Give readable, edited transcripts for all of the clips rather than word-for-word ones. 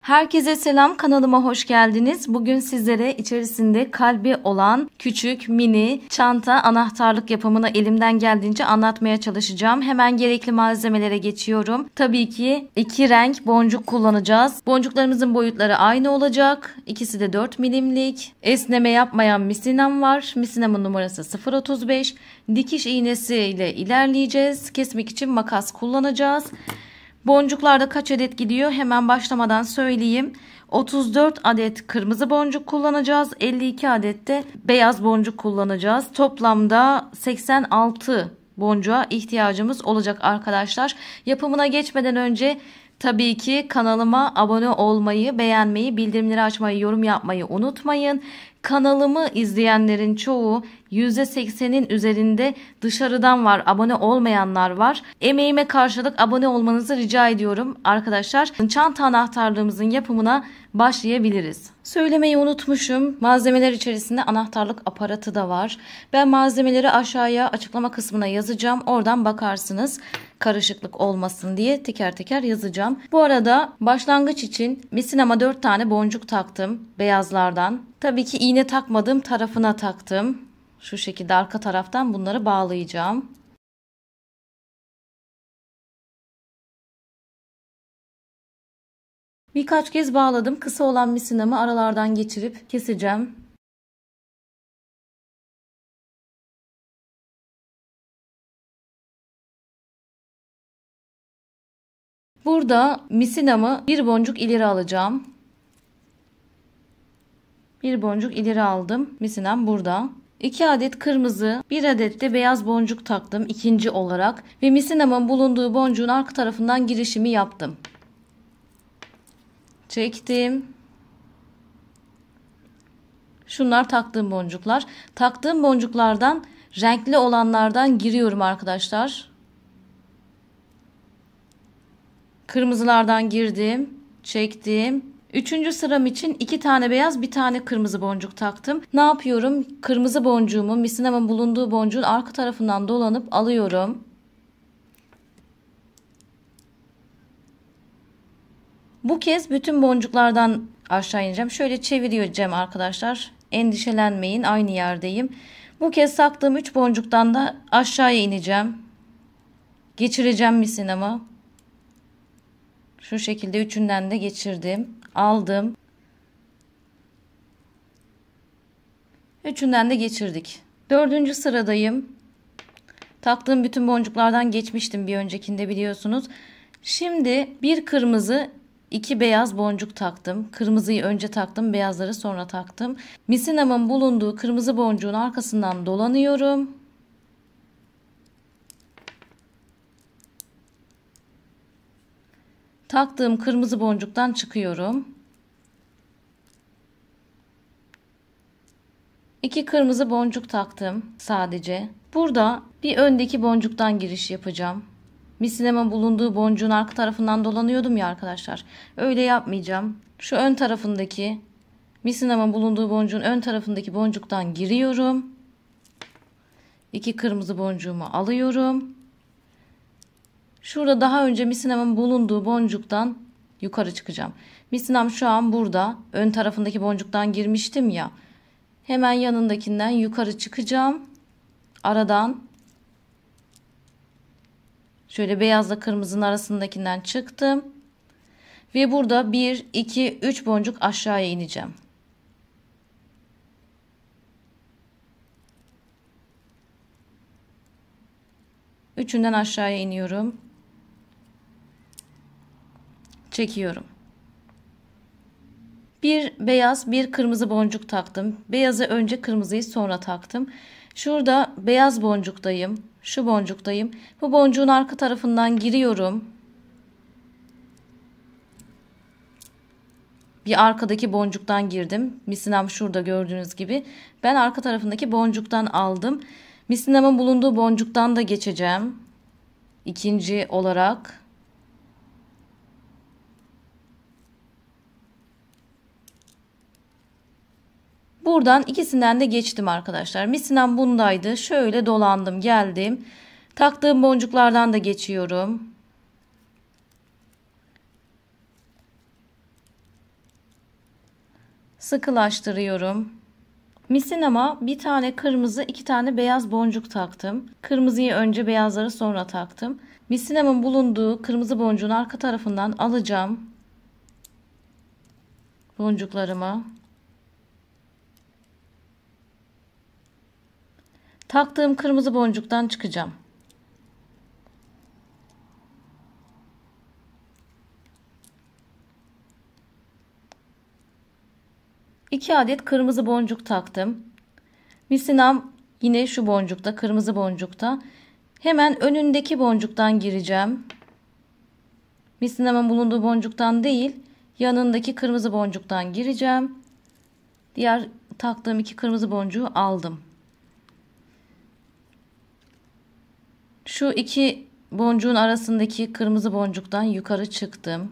Herkese selam, kanalıma hoş geldiniz. Bugün sizlere içerisinde kalbi olan küçük mini çanta anahtarlık yapımını elimden geldiğince anlatmaya çalışacağım. Hemen gerekli malzemelere geçiyorum. Tabii ki iki renk boncuk kullanacağız. Boncuklarımızın boyutları aynı olacak. İkisi de 4 milimlik. Esneme yapmayan misinam var. Misinamın numarası 0.35. Dikiş iğnesi ile ilerleyeceğiz. Kesmek için makas kullanacağız. Boncuklarda kaç adet gidiyor? Hemen başlamadan söyleyeyim. 34 adet kırmızı boncuk kullanacağız. 52 adet de beyaz boncuk kullanacağız. Toplamda 86 boncuğa ihtiyacımız olacak arkadaşlar. Yapımına geçmeden önce tabii ki kanalıma abone olmayı, beğenmeyi, bildirimleri açmayı, yorum yapmayı unutmayın. Kanalımı izleyenlerin çoğu %80'in üzerinde dışarıdan var. Abone olmayanlar var. Emeğime karşılık abone olmanızı rica ediyorum arkadaşlar. Çanta anahtarlığımızın yapımına başlayabiliriz. Söylemeyi unutmuşum. Malzemeler içerisinde anahtarlık aparatı da var. Ben malzemeleri aşağıya açıklama kısmına yazacağım. Oradan bakarsınız. Karışıklık olmasın diye teker teker yazacağım. Bu arada başlangıç için misinama 4 tane boncuk taktım. Beyazlardan. Tabii ki iğne takmadığım tarafına taktım. Şu şekilde arka taraftan bunları bağlayacağım. Birkaç kez bağladım. Kısa olan misinamı aralardan geçirip keseceğim. Burada misinamı bir boncuk ileri alacağım. Bir boncuk ileri aldım. Misinam burada. 2 adet kırmızı, 1 adet de beyaz boncuk taktım ikinci olarak ve misinamın bulunduğu boncuğun arka tarafından girişimi yaptım. Çektim. Şunlar taktığım boncuklar. Taktığım boncuklardan renkli olanlardan giriyorum arkadaşlar. Kırmızılardan girdim, çektim. Üçüncü sıram için 2 tane beyaz, 1 tane kırmızı boncuk taktım. Ne yapıyorum? Kırmızı boncuğumu misinamın bulunduğu boncuğun arka tarafından dolanıp alıyorum. Bu kez bütün boncuklardan aşağı ineceğim. Şöyle çevireceğim arkadaşlar. Endişelenmeyin, aynı yerdeyim. Bu kez taktığım 3 boncuktan da aşağıya ineceğim. Geçireceğim misinamı. Şu şekilde üçünden de geçirdim. Aldım. Üçünden de geçirdik. Dördüncü sıradayım. Taktığım bütün boncuklardan geçmiştim bir öncekinde biliyorsunuz. Şimdi bir kırmızı, 2 beyaz boncuk taktım. Kırmızıyı önce taktım, beyazları sonra taktım. Misinamın bulunduğu kırmızı boncuğun arkasından dolanıyorum. Taktığım kırmızı boncuktan çıkıyorum. 2 kırmızı boncuk taktım sadece. Burada bir öndeki boncuktan giriş yapacağım. Misinamın bulunduğu boncuğun arka tarafından dolanıyordum ya arkadaşlar. Öyle yapmayacağım. Şu ön tarafındaki misinamın bulunduğu boncuğun ön tarafındaki boncuktan giriyorum. 2 kırmızı boncuğumu alıyorum. Şurada daha önce misinamın bulunduğu boncuktan yukarı çıkacağım. Misinam şu an burada. Ön tarafındaki boncuktan girmiştim ya. Hemen yanındakinden yukarı çıkacağım. Aradan şöyle beyazla kırmızının arasındakinden çıktım. Ve burada 1, 2, 3 boncuk aşağıya ineceğim. Üçünden aşağıya iniyorum. Çekiyorum. Bir beyaz, bir kırmızı boncuk taktım. Beyazı önce, kırmızıyı sonra taktım. Şurada beyaz boncuktayım. Şu boncuktayım. Bu boncuğun arka tarafından giriyorum. Bir arkadaki boncuktan girdim. Misinam şurada gördüğünüz gibi. Ben arka tarafındaki boncuktan aldım. Misinamın bulunduğu boncuktan da geçeceğim. İkinci olarak. Buradan ikisinden de geçtim arkadaşlar. Misinam bundaydı. Şöyle dolandım, geldim. Taktığım boncuklardan da geçiyorum. Sıkılaştırıyorum. Misinama bir tane kırmızı, iki tane beyaz boncuk taktım. Kırmızıyı önce, beyazları sonra taktım. Misinamın bulunduğu kırmızı boncuğun arka tarafından alacağım boncuklarımı. Taktığım kırmızı boncuktan çıkacağım. İki adet kırmızı boncuk taktım. Misinam yine şu boncukta, kırmızı boncukta. Hemen önündeki boncuktan gireceğim. Misinamın bulunduğu boncuktan değil, yanındaki kırmızı boncuktan gireceğim. Diğer taktığım iki kırmızı boncuğu aldım. Şu iki boncuğun arasındaki kırmızı boncuktan yukarı çıktım.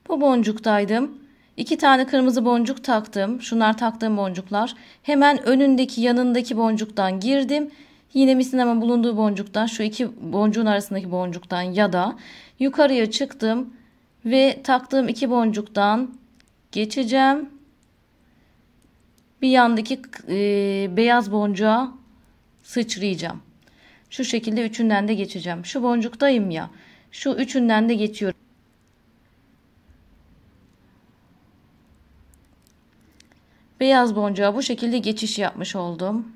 Bu boncuktaydım. İki tane kırmızı boncuk taktım. Şunlar taktığım boncuklar. Hemen önündeki, yanındaki boncuktan girdim. Yine misinamın bulunduğu boncuktan, şu iki boncuğun arasındaki boncuktan ya da yukarıya çıktım ve taktığım iki boncuktan geçeceğim. Bir yandaki beyaz boncuğa sıçrayacağım. Şu şekilde üçünden de geçeceğim. Şu boncuktayım ya. Şu üçünden de geçiyorum. Beyaz boncuğa bu şekilde geçiş yapmış oldum.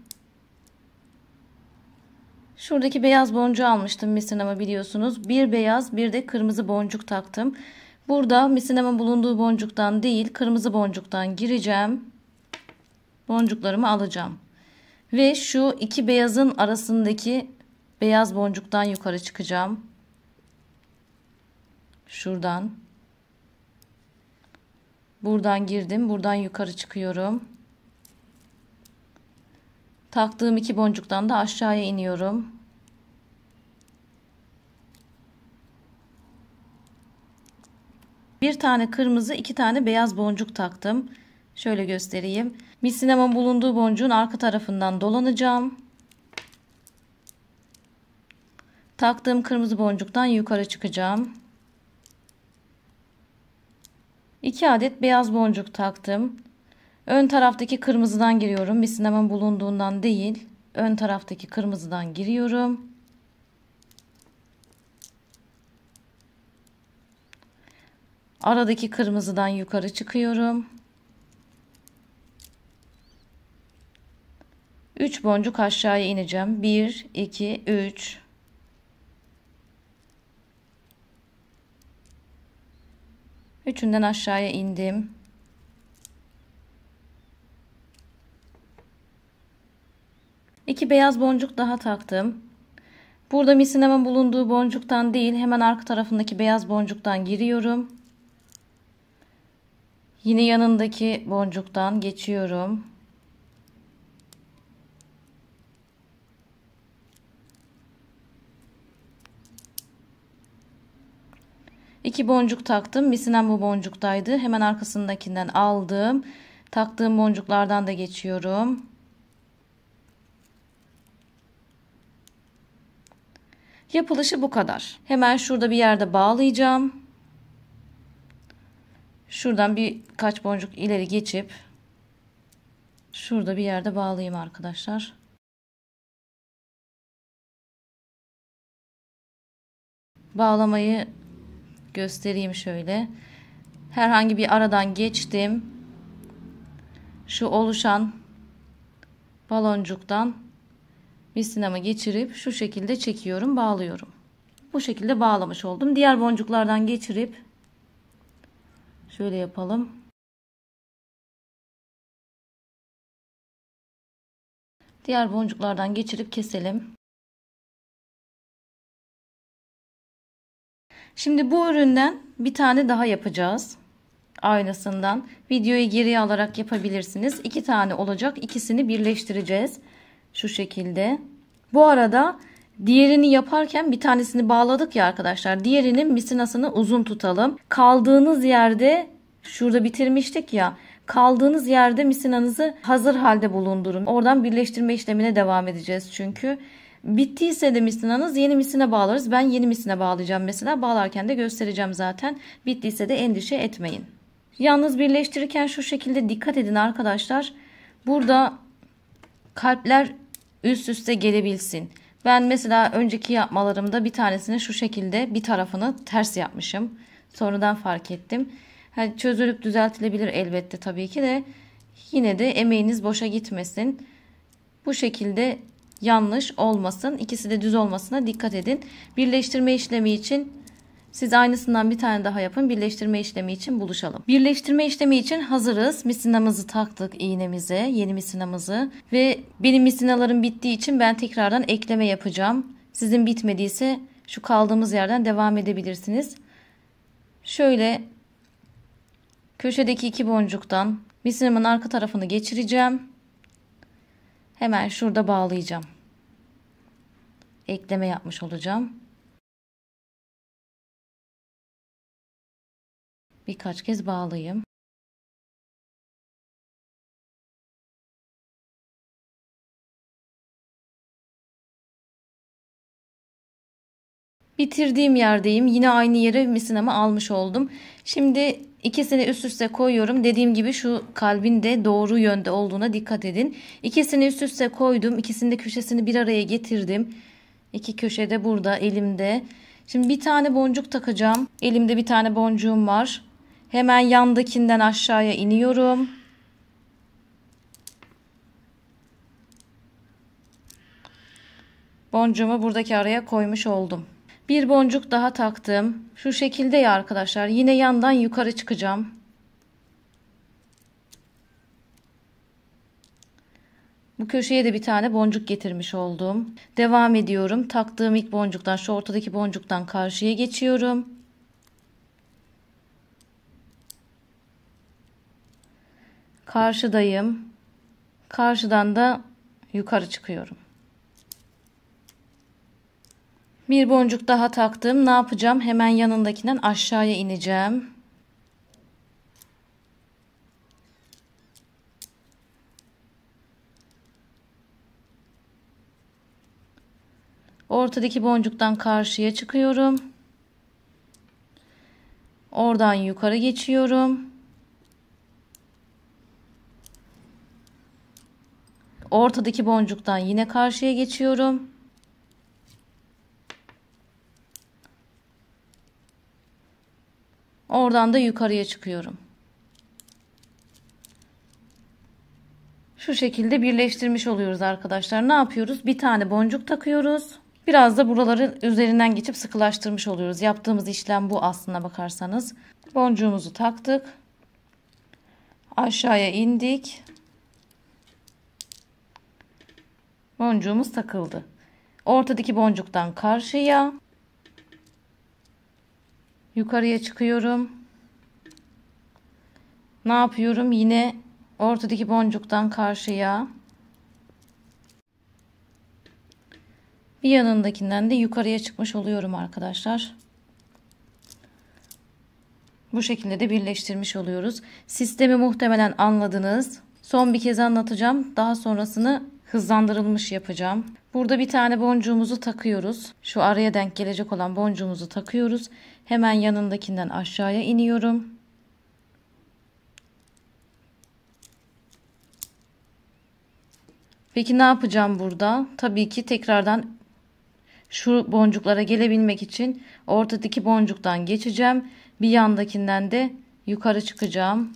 Şuradaki beyaz boncuğu almıştım misinama, biliyorsunuz. Bir beyaz, bir de kırmızı boncuk taktım. Burada misinamın bulunduğu boncuktan değil, kırmızı boncuktan gireceğim. Boncuklarımı alacağım. Ve şu iki beyazın arasındaki beyaz boncuktan yukarı çıkacağım. Şuradan. Buradan girdim. Buradan yukarı çıkıyorum. Taktığım iki boncuktan da aşağıya iniyorum. Bir tane kırmızı, iki tane beyaz boncuk taktım. Şöyle göstereyim. Misinamın bulunduğu boncuğun arka tarafından dolanacağım. Taktığım kırmızı boncuktan yukarı çıkacağım. 2 adet beyaz boncuk taktım. Ön taraftaki kırmızıdan giriyorum. Misinamın bulunduğundan değil, ön taraftaki kırmızıdan giriyorum. Aradaki kırmızıdan yukarı çıkıyorum. 3 boncuk aşağıya ineceğim. 1, 2, 3. Üçünden aşağıya indim. İki beyaz boncuk daha taktım. Burada misinamın bulunduğu boncuktan değil, hemen arka tarafındaki beyaz boncuktan giriyorum. Yine yanındaki boncuktan geçiyorum. İki boncuk taktım. Misinam bu boncuktaydı. Hemen arkasındakinden aldım. Taktığım boncuklardan da geçiyorum. Yapılışı bu kadar. Hemen şurada bir yerde bağlayacağım. Şuradan birkaç boncuk ileri geçip şurada bir yerde bağlayayım arkadaşlar. Bağlamayı göstereyim şöyle. Herhangi bir aradan geçtim. Şu oluşan baloncuktan misinamı geçirip şu şekilde çekiyorum, bağlıyorum. Bu şekilde bağlamış oldum. Diğer boncuklardan geçirip şöyle yapalım. Diğer boncuklardan geçirip keselim. Şimdi bu üründen bir tane daha yapacağız. Aynısından. Videoyu geriye alarak yapabilirsiniz. 2 tane olacak. İkisini birleştireceğiz. Şu şekilde. Bu arada diğerini yaparken bir tanesini bağladık ya arkadaşlar. Diğerinin misinasını uzun tutalım. Kaldığınız yerde, şurada bitirmiştik ya. Kaldığınız yerde misinanızı hazır halde bulundurun. Oradan birleştirme işlemine devam edeceğiz çünkü. Bittiyse de misinanız yeni misine bağlarız. Ben yeni misine bağlayacağım mesela. Bağlarken de göstereceğim zaten. Bittiyse de endişe etmeyin. Yalnız birleştirirken şu şekilde dikkat edin arkadaşlar. Burada kalpler üst üste gelebilsin. Ben mesela önceki yapmalarımda bir tanesini şu şekilde bir tarafını ters yapmışım. Sonradan fark ettim. Yani çözülüp düzeltilebilir elbette tabii ki de. Yine de emeğiniz boşa gitmesin. Bu şekilde yanlış olmasın. İkisi de düz olmasına dikkat edin. Birleştirme işlemi için siz aynısından bir tane daha yapın. Birleştirme işlemi için buluşalım. Birleştirme işlemi için hazırız. Misinamızı taktık iğnemize. Yeni misinamızı. Ve benim misinalarım bittiği için ben tekrardan ekleme yapacağım. Sizin bitmediyse şu kaldığımız yerden devam edebilirsiniz. Şöyle köşedeki 2 boncuktan misinamın arka tarafını geçireceğim. Hemen şurada bağlayacağım. Ekleme yapmış olacağım. Birkaç kez bağlayayım. Bitirdiğim yerdeyim. Yine aynı yere misinamı almış oldum. Şimdi ikisini üst üste koyuyorum. Dediğim gibi şu kalbin de doğru yönde olduğuna dikkat edin. İkisini üst üste koydum. İkisinin de köşesini bir araya getirdim. İki köşede burada elimde. Şimdi bir tane boncuk takacağım. Elimde bir tane boncuğum var. Hemen yandakinden aşağıya iniyorum. Boncuğumu buradaki araya koymuş oldum. Bir boncuk daha taktım. Şu şekilde ya arkadaşlar. Yine yandan yukarı çıkacağım. Bu köşeye de bir tane boncuk getirmiş oldum. Devam ediyorum. Taktığım ilk boncuktan, şu ortadaki boncuktan karşıya geçiyorum. Karşıdayım. Karşıdan da yukarı çıkıyorum. Bir boncuk daha taktım. Ne yapacağım? Hemen yanındakinden aşağıya ineceğim. Ortadaki boncuktan karşıya çıkıyorum. Oradan yukarı geçiyorum. Ortadaki boncuktan yine karşıya geçiyorum. Oradan da yukarıya çıkıyorum. Şu şekilde birleştirmiş oluyoruz arkadaşlar. Ne yapıyoruz? Bir tane boncuk takıyoruz. Biraz da buraları üzerinden geçip sıkılaştırmış oluyoruz. Yaptığımız işlem bu aslına bakarsanız. Boncuğumuzu taktık. Aşağıya indik. Boncuğumuz takıldı. Ortadaki boncuktan karşıya. Yukarıya çıkıyorum. Ne yapıyorum? Yine ortadaki boncuktan karşıya. Bir yanındakinden de yukarıya çıkmış oluyorum arkadaşlar. Bu şekilde de birleştirmiş oluyoruz. Sistemi muhtemelen anladınız. Son bir kez anlatacağım. Daha sonrasını hızlandırılmış yapacağım. Burada bir tane boncuğumuzu takıyoruz. Şu araya denk gelecek olan boncuğumuzu takıyoruz. Hemen yanındakinden aşağıya iniyorum. Peki ne yapacağım burada? Tabii ki tekrardan şu boncuklara gelebilmek için ortadaki boncuktan geçeceğim. Bir yandakinden de yukarı çıkacağım.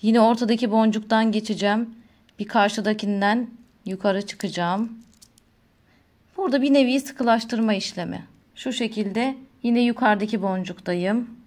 Yine ortadaki boncuktan geçeceğim. Bir karşıdakinden yukarı çıkacağım. Burada bir nevi sıkılaştırma işlemi. Şu şekilde yine yukarıdaki boncuktayım.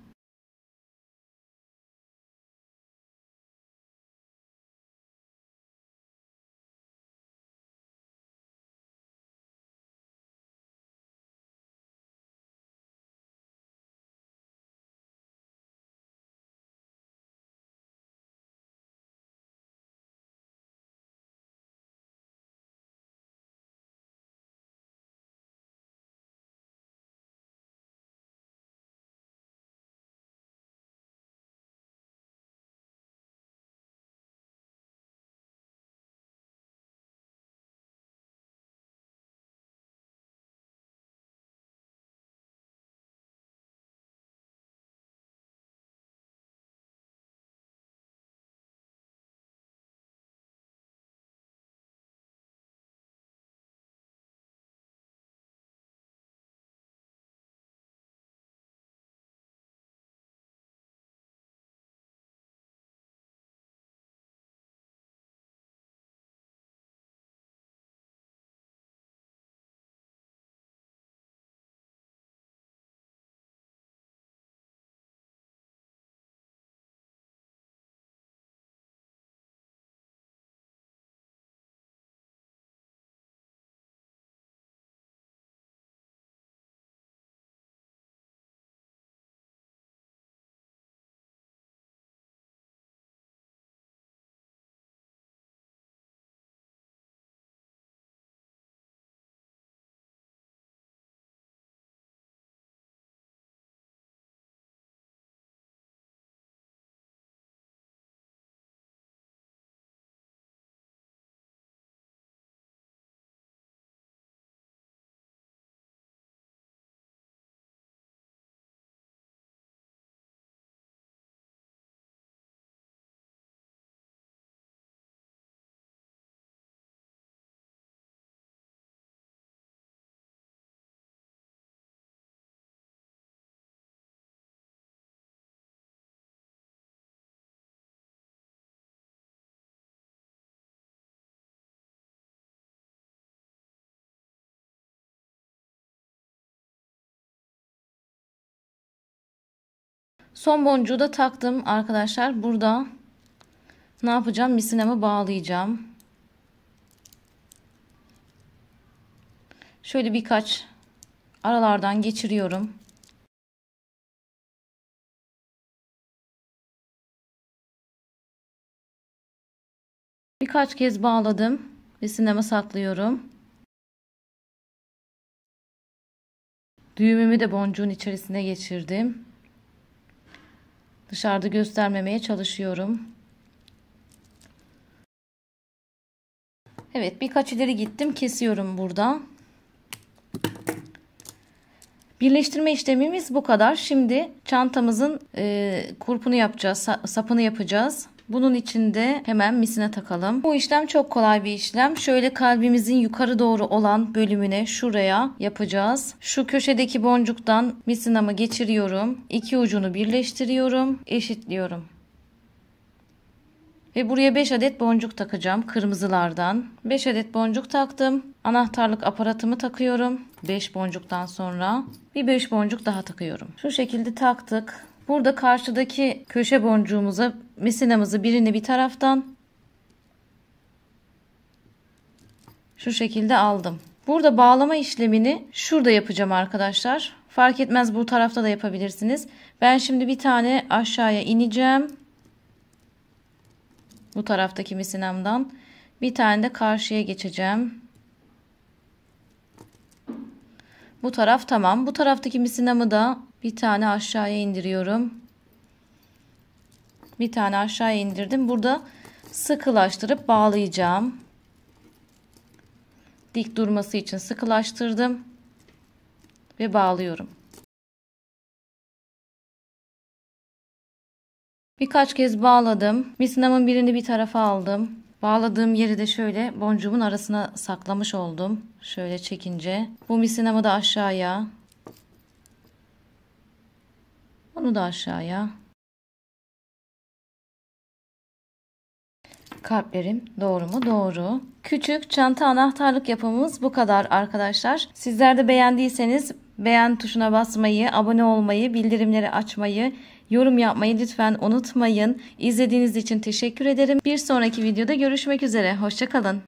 Son boncuğu da taktım arkadaşlar. Burada ne yapacağım? Misinamı bağlayacağım. Şöyle birkaç aralardan geçiriyorum. Birkaç kez bağladım. Misinamı saklıyorum. Düğümümü de boncuğun içerisine geçirdim. Dışarıda göstermemeye çalışıyorum. Evet, birkaç ileri gittim. Kesiyorum burada. Birleştirme işlemimiz bu kadar. Şimdi çantamızın kurpunu yapacağız, sapını yapacağız. Bunun için de hemen misine takalım. Bu işlem çok kolay bir işlem. Şöyle kalbimizin yukarı doğru olan bölümüne şuraya yapacağız. Şu köşedeki boncuktan misinamı geçiriyorum. İki ucunu birleştiriyorum, eşitliyorum. Ve buraya 5 adet boncuk takacağım kırmızılardan. 5 adet boncuk taktım. Anahtarlık aparatımı takıyorum. 5 boncuktan sonra bir 5 boncuk daha takıyorum. Şu şekilde taktık. Burada karşıdaki köşe boncuğumuza misinamızı birini bir taraftan şu şekilde aldım. Burada bağlama işlemini şurada yapacağım arkadaşlar. Fark etmez, bu tarafta da yapabilirsiniz. Ben şimdi bir tane aşağıya ineceğim. Bu taraftaki misinamdan bir tane de karşıya geçeceğim. Bu taraf tamam. Bu taraftaki misinamı da bir tane aşağıya indiriyorum. Bir tane aşağıya indirdim. Burada sıkılaştırıp bağlayacağım. Dik durması için sıkılaştırdım ve bağlıyorum. Birkaç kez bağladım. Misinamın birini bir tarafa aldım. Bağladığım yeri de şöyle boncuğumun arasına saklamış oldum. Şöyle çekince. Bu misinamı da aşağıya. Onu da aşağıya. Kalplerim doğru mu? Doğru. Küçük çanta anahtarlık yapımımız bu kadar arkadaşlar. Sizler de beğendiyseniz beğen tuşuna basmayı, abone olmayı, bildirimleri açmayı, yorum yapmayı lütfen unutmayın. İzlediğiniz için teşekkür ederim. Bir sonraki videoda görüşmek üzere. Hoşça kalın.